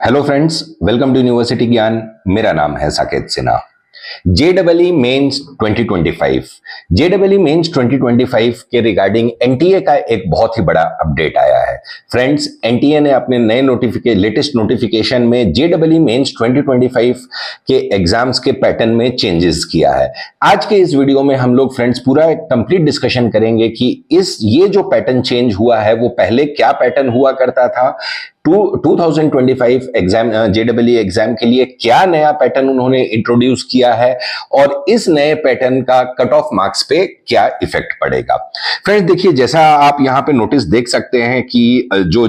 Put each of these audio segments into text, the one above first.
Hello friends, welcome to university Gyan. मेरा नाम है साकेत सिन्हा। जेडबलई मेंस 2025 जेडबलई मेंस 2025 के रिगार्डिंग एनटीए का एक बहुत ही बड़ा अपडेट आया है। फ्रेंड्स, एनटीए ने अपने नए लेटेस्ट नोटिफिकेशन में जेडबलई मेंस 2025 के एग्जाम्स के पैटर्न में चेंजेस किया है। आज के इस वीडियो में हम लोग फ्रेंड्स पूरा एक कंप्लीट डिस्कशन करेंगे कि ये जो पैटर्न चेंज हुआ है वो पहले क्या पैटर्न हुआ करता था, 2025 एग्जाम जेडबलई एग्जाम के लिए क्या नया पैटर्न उन्होंने इंट्रोड्यूस किया है और इस नए पैटर्न का कट ऑफ मार्क्स पे क्या इफेक्ट पड़ेगा। फ्रेंड्स देखिए, जैसा आप यहां पे नोटिस देख सकते हैं कि जो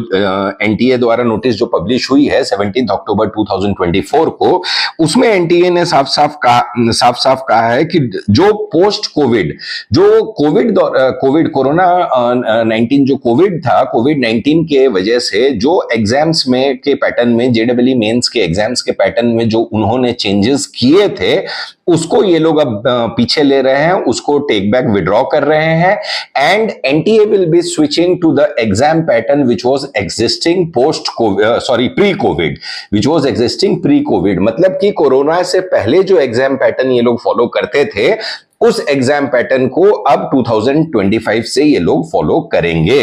एनटीए द्वारा नोटिस जो पब्लिश हुई है 17 अक्टूबर 2024 को, उसमें एनटीए ने साफ साफ कहा है कि जो पोस्ट कोविड कोरोना 19 जो कोविड था, कोविड 19 के वजह से जो एग्जाम्स में के पैटर्न में, जेडबलई मेंस के एग्जाम्स के पैटर्न में जो उन्होंने चेंजेस किए थे उसको ये लोग अब पीछे ले रहे हैं, उसको टेक बैक विड्रॉ कर रहे हैं। And NTA will be switching to the exam pattern which was existing pre covid, मतलब कि कोरोना से पहले जो एग्जाम पैटर्न ये लोग फॉलो करते थे उस एग्जाम पैटर्न को अब 2025 से ये लोग फॉलो करेंगे।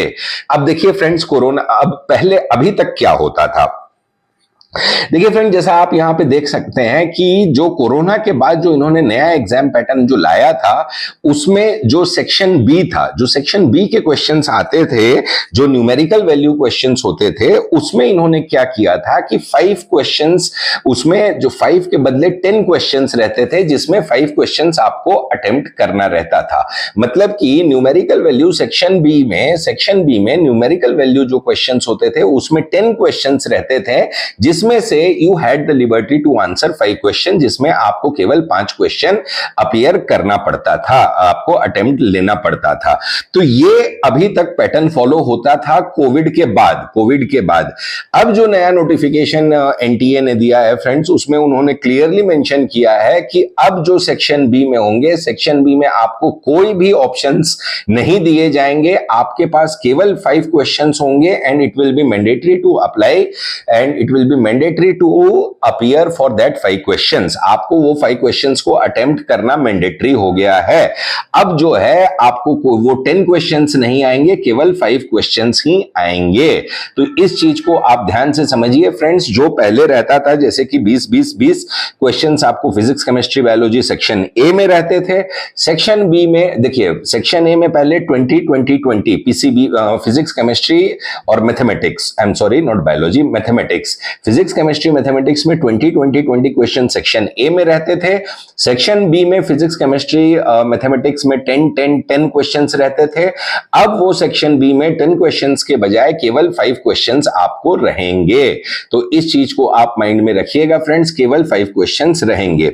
अब देखिए फ्रेंड्स, कोरोना अभी तक क्या होता था। देखिए फ्रेंड, जैसा आप यहां पे देख सकते हैं कि जो कोरोना के बाद जो इन्होंने नया एग्जाम पैटर्न जो लाया था उसमें जो सेक्शन बी था, जो सेक्शन बी के क्वेश्चंस आते थे, जो न्यूमेरिकल वैल्यू क्वेश्चंस होते थे, उसमें इन्होंने क्या किया था कि 5 क्वेश्चंस, उसमें जो 5 के बदले 10 क्वेश्चंस रहते थे, जिसमें 5 क्वेश्चंस आपको अटेम्प्ट करना रहता था। मतलब कि न्यूमेरिकल वैल्यू सेक्शन बी में न्यूमेरिकल वैल्यू जो क्वेश्चंस होते थे उसमें 10 क्वेश्चंस रहते थे, जिसमें से you had the liberty to answer 5 question, जिसमें आपको केवल 5 क्वेश्चन अपीयर करना पड़ता था, आपको अटेम्प्ट लेना पड़ता था। तो ये अभी तक पैटर्न फॉलो होता था कोविड के बाद। अब जो नया नोटिफिकेशन एनटीए ने दिया है फ्रेंड्स, उसमें उन्होंने क्लियरली मेंशन किया है कि अब जो सेक्शन बी में होंगे, सेक्शन बी में आपको कोई भी ऑप्शंस नहीं दिए जाएंगे, आपके पास केवल 5 क्वेश्चंस होंगे and it will be mandatory to apply and it will be mandatory to appear for that 5 questions. आपको वो 5 क्वेश्चंस को अटेम्प्ट करना मैंडेटरी हो गया है। अब जो है आपको वो 10 क्वेश्चंस नहीं आएंगे, केवल 5 क्वेश्चंस ही आएंगे। तो इस चीज को आप ध्यान से समझिए फ्रेंड्स। जो पहले रहता था जैसे कि 20 क्वेश्चंस आपको physics, chemistry, biology section A में रहते थे, सेक्शन बी में देखिए, सेक्शन ए में पहले 20 पीसीबी, फिजिक्स, केमिस्ट्री और mathematics, I am sorry not biology, mathematics, physics, chemistry, mathematics में 20 क्वेश्चन सेक्शन ए में रहते थे। सेक्शन बी में फिजिक्स, केमिस्ट्री, मैथमेटिक्स में 10 क्वेश्चंस रहते थे। अब वो सेक्शन बी में 10 क्वेश्चंस के बजाय केवल 5 क्वेश्चंस आपको रहेंगे। तो इस चीज को आप माइंड में रखिएगा फ्रेंड्स, केवल 5 क्वेश्चंस रहेंगे।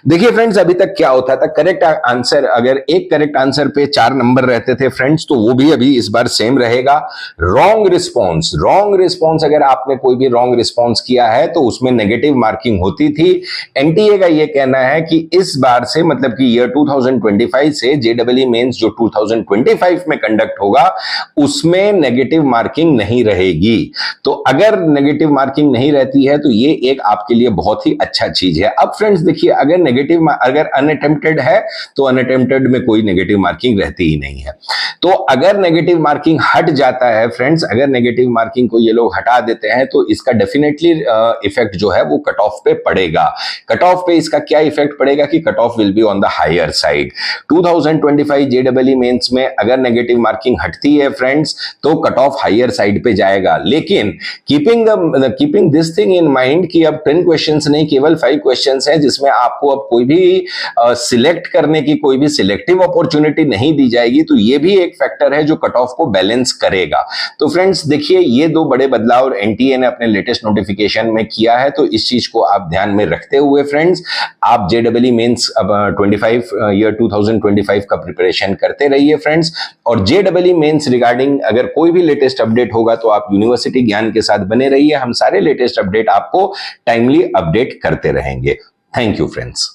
देखिए फ्रेंड्स, अभी तक क्या होता था, करेक्ट आंसर, अगर एक करेक्ट आंसर पे 4 नंबर रहते थे फ्रेंड्स, तो वो भी अभी इस बार सेम रहेगा। रॉन्ग रिस्पॉन्स अगर आपने कोई भी रॉन्ग रिस्पॉन्स किया है तो उसमें नेगेटिव मार्किंग होती थी। एनटीए का यह कहना है कि इस बार से, मतलब कि ईयर 2025 से जेडबलई मेंस जो 2025 में कंडक्ट होगा उसमें नेगेटिव मार्किंग नहीं रहेगी। तो अगर नेगेटिव मार्किंग नहीं रहती है तो ये एक आपके लिए बहुत ही अच्छा चीज है। अब फ्रेंड्स देखिए, अगर अनअटेम्प्टेड है तो अनअटेम्प्टेड में कोई नेगेटिव मार्किंग रहती ही नहीं है। तो अगर नेगेटिव मार्किंग हट जाता है फ्रेंड्स, अगर नेगेटिव मार्किंग को ये लोग हटा देते हैं तो इसका डेफिनेटली इफेक्ट जो है वो कट ऑफ पे पड़ेगा। कट ऑफ पे इसका क्या इफेक्ट पड़ेगा कि cut off will be on the higher side. 2025 जेडबलई मेंस में अगर नेगेटिव मार्किंग हटती है फ्रेंड्स तो कट ऑफ हायर साइड पे जाएगा। लेकिन keeping this thing in mind कि अब 10 क्वेश्चंस नहीं, केवल 5 क्वेश्चंस हैं, जिसमें आपको अब कोई भी सिलेक्ट करने की कोई भी सिलेक्टिव अपॉर्चुनिटी नहीं दी जाएगी, तो ये भी एक फैक्टर है जो कट ऑफ को बैलेंस करेगा। तो फ्रेंड्स देखिए, ये 2 बड़े बदलाव एनटीए ने अपने लेटेस्ट नोटिफिकेशन में किया है। तो इस चीज को आप ध्यान में रखते हुए फ्रेंड्स, आप जेडबलई मेंस अब 2025 का प्रिपरेशन करते रहिए फ्रेंड्स। और जेडबलई मेंस रिगार्डिंग अगर कोई भी लेटेस्ट अपडेट होगा तो आप यूनिवर्सिटी ज्ञान के साथ बने रहिए। हम सारे लेटेस्ट अपडेट आपको टाइमली अपडेट करते रहेंगे। Thank you friends.